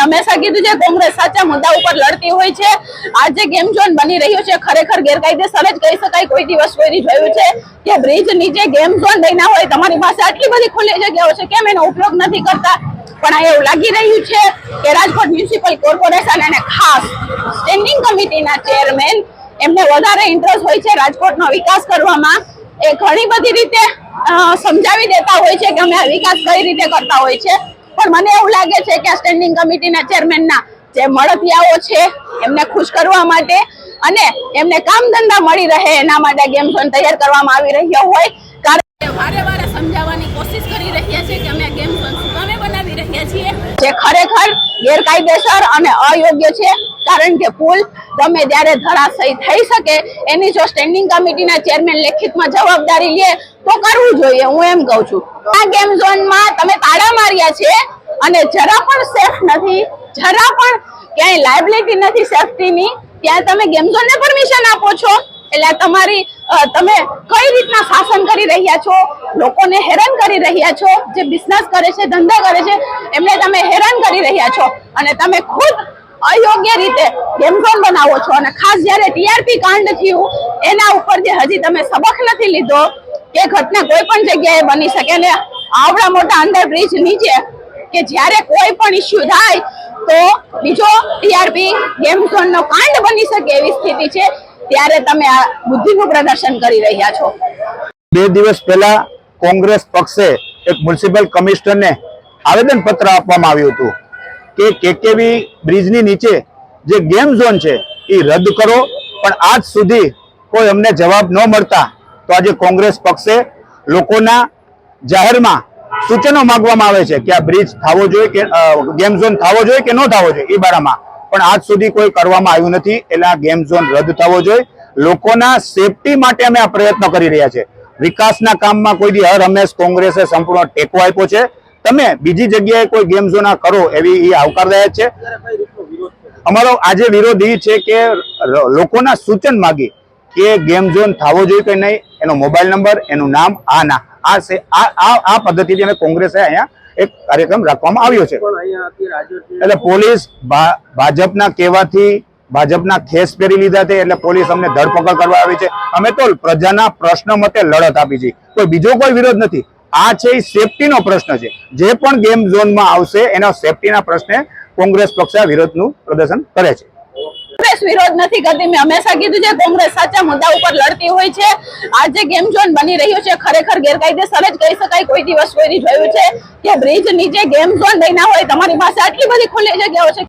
હંમેશા કીધું છે કોંગ્રેસ સાચા મુદ્દા ઉપર લડતી હોય છે। આ જે ગેમ ઝોન બની રહ્યું છે ખરેખર ગેરકાયદેસર જ કહી શકાય। કોઈ દિવસ કોઈ જોયું છે કે બ્રિજ નીચે ગેમ ઝોન બન્યા હોય, તમારી પાસે આટલી બધી ખુલ્લી જગ્યાઓ છે, કેમ એનો ઉપયોગ નથી કરતા? પણ આ એવું લાગી રહ્યું છે કે રાજકોટ મ્યુનિસિપલ કોર્પોરેશન અને ખાસ સ્ટેન્ડિંગ કમિટીના ચેરમેન એમને વધારે ઇન્ટરેસ્ટ હોય છે રાજકોટનો વિકાસ કરવામાં। એ ઘણી બધી રીતે સમજાવી દેતા હોય છે કે અમે વિકાસ કઈ રીતે કરતા હોય છે, પણ મને એવું લાગે છે કે સ્ટેન્ડિંગ કમિટીના ચેરમેનના જે મળતિયાઓ છે એમને ખુશ કરવા માટે અને એમને કામ ધંધા મળી રહે એના માટે ગેમ ઝોન તૈયાર કરવામાં આવી રહ્યો હોય। કારણ વારે વારે સમજાવવાની કોશિશ કરી રહ્યા છે કે અમે ગેમ ઝોન શું કામે બનાવી રહ્યા છીએ, જે ખરેખર ગેરકાયદેસર અને અયોગ્ય છે। કારણ કે પુલ ગમે ત્યારે ધરાશયી થઈ શકે એની જો સ્ટેન્ડિંગ કમિટીના ચેરમેન લેખિતમાં જવાબદારી લે તો કરવું જોઈએ। હું એમ કહું છું આ ગેમ ઝોનમાં તમે તાળા માર્યા છે અને જરા પણ સેફ નથી, જરા પણ ક્યાંય લાયબિલિટી નથી સેફટીની, ત્યાં તમે ગેમ ઝોનને પરમિશન આપો છો। એટલે તમે કઈ રીતના શાસન કરી રહ્યા છો, લોકોને હેરાન કરી રહ્યા છો, જે બિઝનેસ કરે છે, ધંધા કરે છે એમને તમે હેરાન કરી રહ્યા છો અને તમે ખુદ અયોગ્ય રીતે ગેમ ઝોન બનાવો છો। અને ખાસ જ્યારે ટીઆરપી કાંડ થયું એના ઉપર જે હજી તમે સબક નથી લીધો કે ઘટના કોઈ પણ જગ્યાએ બની શકે ને આવડા મોટા અંડરબ્રિજ નીચે કે જ્યારે કોઈ પણ ઇસ્યુ થાય તો બીજો ટીઆરપી ગેમ ઝોન નો કાંડ બની શકે એવી સ્થિતિ છે, ત્યારે તમે આ બુદ્ધિનું પ્રદર્શન કરી રહ્યા છો। 2 દિવસ પહેલા કોંગ્રેસ પક્ષે એક મ્યુનિસિપલ કમિશનરને આવેદન પત્ર આપવામાં આવ્યું હતું કે કેકેવી બ્રિજની નીચે જે ગેમ ઝોન છે એ રદ કરો, પણ આજ સુધી કોઈ અમને જવાબ ન મળતા તો આજે કોંગ્રેસ પક્ષે લોકોના જાહેરમાં સૂચનો માંગવામાં આવે છે કે આ બ્રિજ થવો જોઈએ કે ગેમ ઝોન થવો જોઈએ કે ન થવો જોઈએ એ બારામાં, પણ આજ સુધી કોઈ કરવામાં આવ્યું નથી। એટલે આ ગેમ ઝોન રદ થવો જોઈએ। લોકોના સેફટી માટે અમે આ પ્રયત્ન કરી રહ્યા છે। વિકાસના કામમાં કોઈ દી હર હંમેશ કોંગ્રેસે સંપૂર્ણ ટેકો આપ્યો છે। તમે બીજી જગ્યાએ કોઈ ગેમ ઝોન કરો એવી એ આવકારદાયક છે। અમારો આજે વિરોધ એ છે કે લોકોના સૂચન માગી કે ગેમ ઝોન થવો જોઈએ કે નહીં, એનો મોબાઈલ નંબર, એનું નામ, આ પદ્ધતિથી અમે કોંગ્રેસે અહીંયા એક કાર્યક્રમ રાખવામાં આવ્યો છે। એટલે પોલીસ ભાજપના કહેવાથી ભાજપના ખેસ પહેરી લીધા છે એટલે પોલીસ અમને ધરપકડ કરવા આવી છે। અમે તો પ્રજાના પ્રશ્ન માટે લડત આપી છે, કોઈ બીજો કોઈ વિરોધ નથી। આ છે એ સેફટીનો પ્રશ્ન છે। જે પણ ગેમ ઝોનમાં આવશે એના સેફટીના પ્રશ્ને કોંગ્રેસ પક્ષ વિરોધનું પ્રદર્શન કરે છે। કોંગ્રેસ વિરોધ નથી કરતી, મેં હંમેશા કીધું છે કોંગ્રેસ સાચા મુદ્દા ઉપર લડતી હોય છે। આ જે ગેમ ઝોન બની રહ્યું છે ખરેખર ગેરકાયદેસર જ કહી શકાય। કોઈ દિવસ કોઈ જોયું છે કે બ્રિજ નીચે ગેમ ઝોન બન્યા હોય, તમારી પાસે આટલી બધી ખુલ્લી જગ્યાઓ છે,